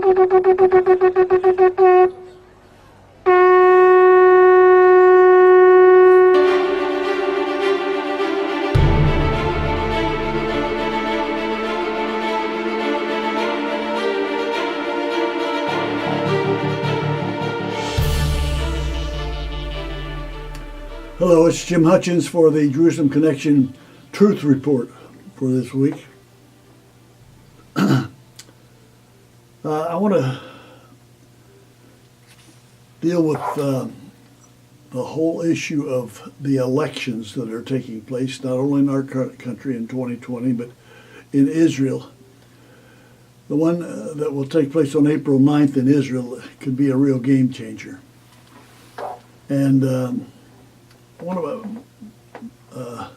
Hello, it's Jim Hutchins for the Jerusalem Connection Truth Report for this week. I want to deal with the whole issue of the elections that are taking place, not only in our country in 2020, but in Israel. The one that will take place on April 9th in Israel could be a real game changer. And I want to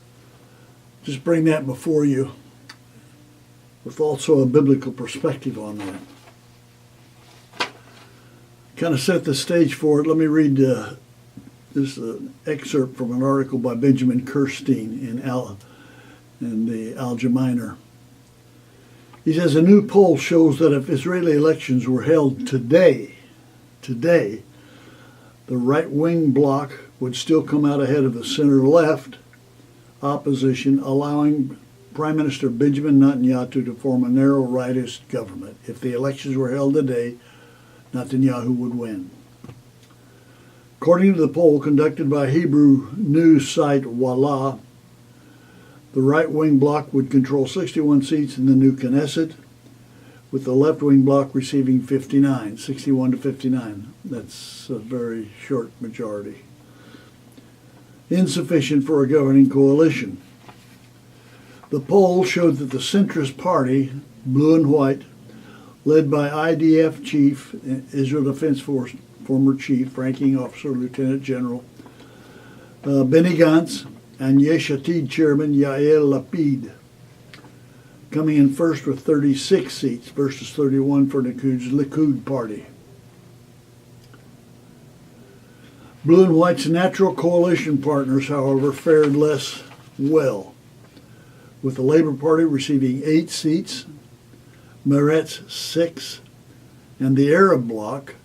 just bring that before you with also a biblical perspective on that. Kind of set the stage for it. Let me read this excerpt from an article by Benjamin Kirstein in the Algemeiner. He says, a new poll shows that if Israeli elections were held today, the right-wing bloc would still come out ahead of the center-left opposition, allowing Prime Minister Benjamin Netanyahu to form a narrow rightist government. If the elections were held today, Netanyahu would win. According to the poll conducted by Hebrew news site Walla, the right-wing bloc would control 61 seats in the new Knesset, with the left-wing bloc receiving 59, 61 to 59. That's a very short majority. Insufficient for a governing coalition. The poll showed that the centrist party, Blue and White, led by IDF chief, Israel Defense Force, former chief, ranking officer, Lieutenant General, Benny Gantz, and Yesh Atid chairman Yair Lapid, coming in first with 36 seats versus 31 for Likud's Likud party. Blue and White's natural coalition partners, however, fared less well, with the Labour Party receiving 8 seats, Meretz 6, and the Arab bloc,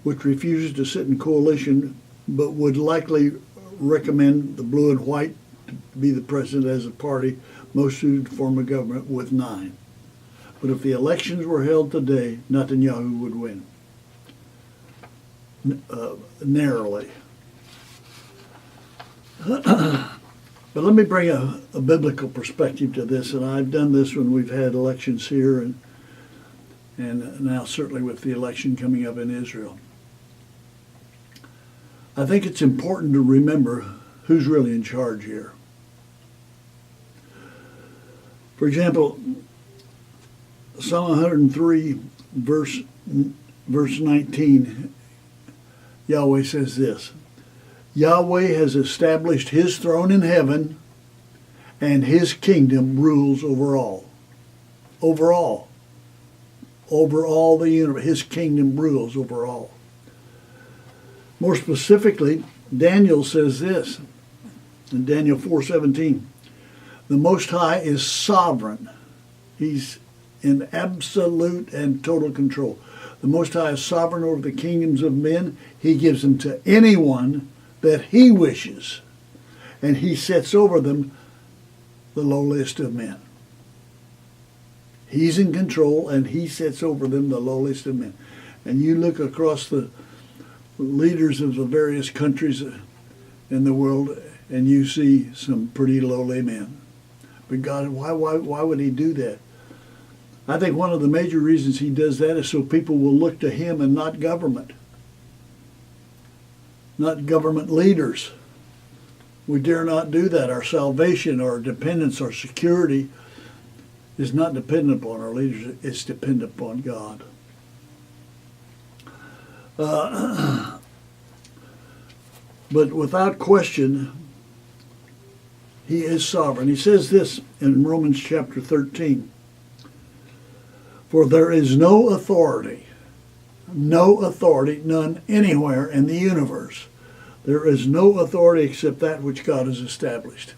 which refuses to sit in coalition but would likely recommend the Blue and White to be the president as a party most suited to form a government, with 9. But if the elections were held today, Netanyahu would win. Narrowly. But let me bring a biblical perspective to this, and I've done this when we've had elections here and now certainly with the election coming up in Israel. I think it's important to remember who's really in charge here. For example, Psalm 103, verse 19, Yahweh says this, Yahweh has established his throne in heaven, and his kingdom rules over all. Over all. Over all the universe. His kingdom rules over all. More specifically, Daniel says this, in Daniel 4:17, the Most High is sovereign. He's in absolute and total control. The Most High is sovereign over the kingdoms of men. He gives them to anyone that he wishes, and he sets over them the lowliest of men. He's in control, and he sets over them the lowliest of men. And you look across the leaders of the various countries in the world, and you see some pretty lowly men. But God, why would he do that? I think one of the major reasons he does that is so people will look to him and not government. Not government leaders. We dare not do that. Our salvation, our dependence, our security is not dependent upon our leaders. It's dependent upon God. But without question, he is sovereign. He says this in Romans chapter 13. For there is no authority, none anywhere in the universe. There is no authority except that which God has established.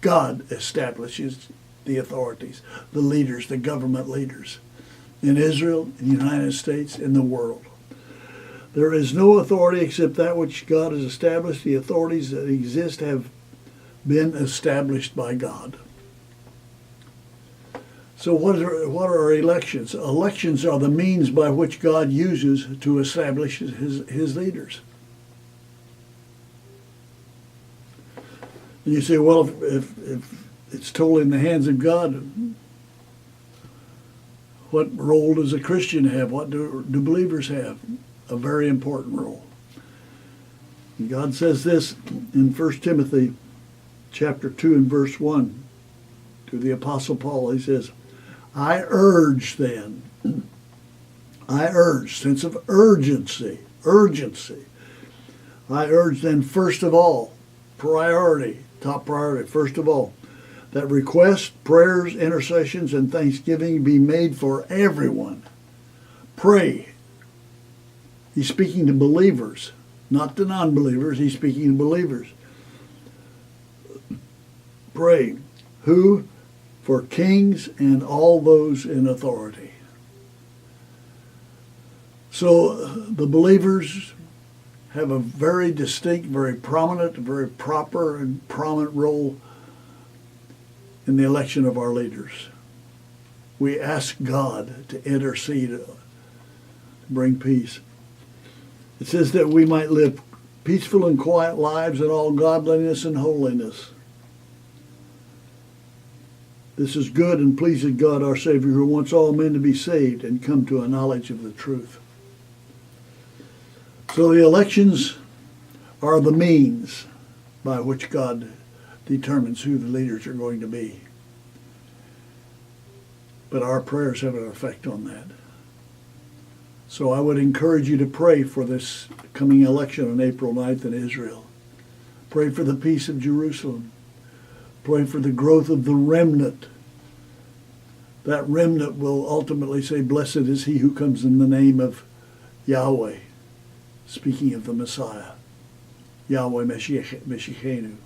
God establishes the authorities, the leaders, the government leaders. in Israel, in the United States, in the world. There is no authority except that which God has established. The authorities that exist have been established by God. So what are elections? Elections are the means by which God uses to establish his leaders. And you say, well, if it's totally in the hands of God, what role does a Christian have? What do believers have? A very important role. And God says this in 1 Timothy chapter 2 and verse 1 to the Apostle Paul. He says, I urge then, sense of urgency. I urge then, first of all, top priority, first of all, that requests, prayers, intercessions, and thanksgiving be made for everyone. Pray. He's speaking to believers, not to non-believers. He's speaking to believers. Pray. Who? For kings and all those in authority. So the believers have a very distinct, very prominent, very proper and prominent role in the election of our leaders. We ask God to intercede, to bring peace. It says that we might live peaceful and quiet lives in all godliness and holiness. This is good and pleases God our Savior, who wants all men to be saved and come to a knowledge of the truth. So the elections are the means by which God determines who the leaders are going to be. But our prayers have an effect on that. So I would encourage you to pray for this coming election on April 9th in Israel. Pray for the peace of Jerusalem. Pray for the growth of the remnant. That remnant will ultimately say, blessed is he who comes in the name of Yahweh, speaking of the Messiah, Yahweh Meshiachenu.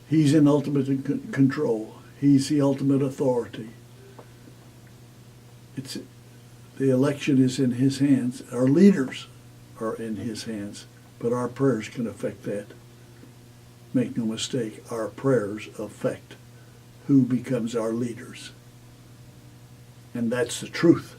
He's in ultimate control. He's the ultimate authority. The election is in his hands. Our leaders are in his hands, but our prayers can affect that. Make no mistake, our prayers affect who becomes our leaders. And that's the truth.